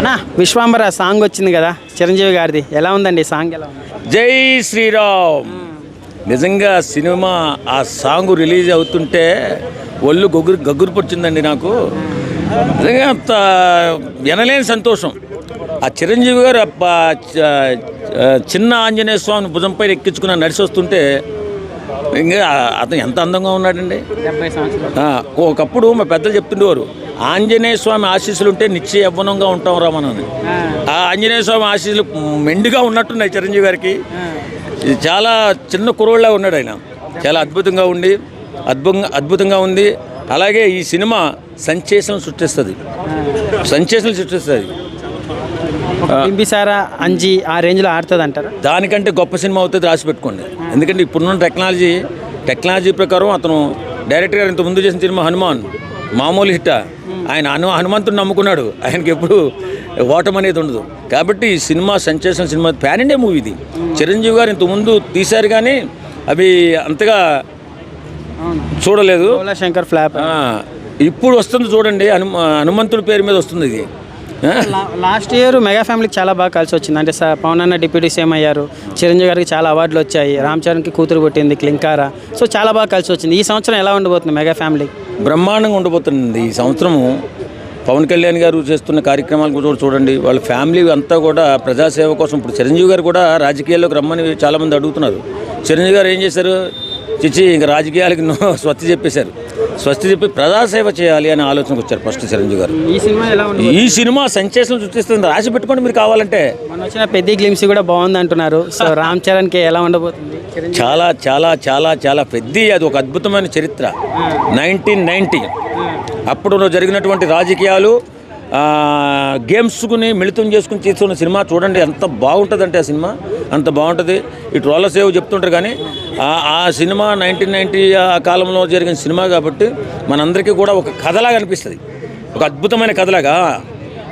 అన్నా విశ్వాంబర సాంగ్ వచ్చింది కదా చిరంజీవి గారిది, ఎలా ఉందండి సాంగ్? ఎలా ఉంది? జై శ్రీరామ్. నిజంగా సినిమా ఆ సాంగ్ రిలీజ్ అవుతుంటే ఒళ్ళు గగ్గురు పొచ్చిందండి నాకు. నిజంగా అంత వినలేని సంతోషం. ఆ చిరంజీవి గారు చిన్న ఆంజనేయ స్వామిని భుజంపై ఎక్కించుకుని నడిచి వస్తుంటే ఇంకా అతను ఎంత అందంగా ఉన్నాడండి. 70 సంవత్సరాలు. ఒకప్పుడు మా పెద్దలు చెప్తుండేవారు, ఆంజనేయ స్వామి ఆశీస్సులు ఉంటే నిత్య యవ్వనంగా ఉంటాం రా మనం. ఆ ఆంజనేయ స్వామి ఆశీస్సులు మెండుగా ఉన్నట్టున్నాయి చిరంజీవి గారికి. చాలా చిన్న కుర్రోళ్ళ ఉన్నాడు ఆయన. చాలా అద్భుతంగా ఉంది. అలాగే ఈ సినిమా సంచేషణలు సృష్టిస్తుంది. బింబిసారా అంజి ఆ రేంజ్లో ఆడుతుంది అంటారా? దానికంటే గొప్ప సినిమా అవుతుంది, రాసి పెట్టుకోండి. ఎందుకంటే ఇప్పుడున్న టెక్నాలజీ ప్రకారం అతను డైరెక్టర్ గారు ఇంత ముందు చేసిన సినిమా హనుమాన్ మామూలు హిట్. ఆయన హనుమంతుడిని నమ్ముకున్నాడు. ఆయనకి ఎప్పుడు ఓటం అనేది ఉండదు. కాబట్టి ఈ cinema sensation cinema, pan India movie ఇది. చిరంజీవి గారు ఇంతకుముందు తీశారు కానీ అవి అంతగా చూడలేదు. శంకర్ ఫ్లాప్. ఇప్పుడు వస్తుంది చూడండి, హనుమంతుడి పేరు మీద వస్తుంది ఇది. లాస్ట్ ఇయర్ మెగా ఫ్యామిలీకి చాలా బాగా కలిసి వచ్చింది. అంటే పవన్ అన్న డిప్యూటీ సీఎం అయ్యారు, చిరంజీవి గారికి చాలా అవార్డులు వచ్చాయి, రామ్ చరణ్కి కూతురు పుట్టింది క్లింకారా. సో చాలా బాగా కలిసి వచ్చింది. ఈ సంవత్సరం ఎలా ఉండబోతుంది మెగా ఫ్యామిలీ? బ్రహ్మాండంగా ఉండబోతుంది ఈ సంవత్సరము. పవన్ కళ్యాణ్ గారు చేస్తున్న కార్యక్రమాలు కూడా చూడండి. వాళ్ళ ఫ్యామిలీ అంతా కూడా ప్రజాసేవ కోసం. ఇప్పుడు చిరంజీవి గారు కూడా రాజకీయాల్లోకి రమ్మని చాలామంది అడుగుతున్నారు. చిరంజీవి గారు ఏం చేశారు? ఇంకా రాజకీయాలకి స్వస్తి చెప్పి ప్రజాసేవ చేయాలి అనే ఆలోచనకు వచ్చారు ఫస్ట్ చిరంజీవి గారు. ఈ సినిమా సంచేషణలు సృష్టిస్తుంది, రాసి పెట్టుకోండి మీరు కావాలంటే. మన వచ్చిన పెద్ద గ్లిమ్స్ కూడా బాగుంది అంటున్నారు. సో రామ్ చరణ్కి ఎలా ఉండబోతుంది? చాలా చాలా చాలా చాలా పెద్ద, అది ఒక అద్భుతమైన చరిత్ర. 1990 అప్పుడు జరిగినటువంటి రాజకీయాలు గేమ్స్ని మిళితం చేసుకుని తీసుకున్న సినిమా చూడండి. ఎంత బాగుంటుందంటే ఆ సినిమా అంత బాగుంటుంది. ఇటు రోల సేవ్ చెప్తుంటారు కానీ ఆ సినిమా 1990 ఆ కాలంలో జరిగిన సినిమా కాబట్టి మనందరికీ కూడా ఒక కథలాగా అనిపిస్తుంది. ఒక అద్భుతమైన కథలాగా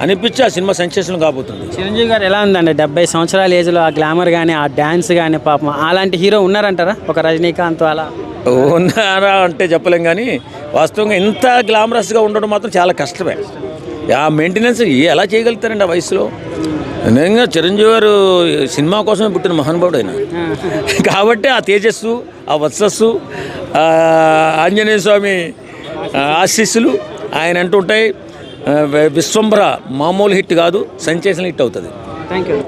అనిపించి ఆ సినిమా సెన్సేషన్ కాబోతుంది. చిరంజీవి గారు ఎలా ఉందండి 70 సంవత్సరాల ఏజ్లో? ఆ గ్లామర్ కానీ ఆ డ్యాన్స్ కానీ పాపం అలాంటి హీరో ఉన్నారంటారా? ఒక రజనీకాంత్ అలా ఉన్నారా అంటే చెప్పలేం కానీ వాస్తవంగా ఇంత గ్లామరస్గా ఉండడం మాత్రం చాలా కష్టమే. ఆ మెయింటెనెన్స్ ఎలా చేయగలుగుతారండి ఆ వయసులో? నిజంగా చిరంజీవి గారు సినిమా కోసమే పుట్టిన మహానుభావుడు ఆయన. కాబట్టి ఆ తేజస్సు, ఆ వత్సస్సు, ఆంజనేయ స్వామి ఆశీస్సులు ఆయన అంటుంటాయి. విశ్వంబర మామూలు హిట్ కాదు, సెన్సేషనల్ హిట్ అవుతుంది. Thank you.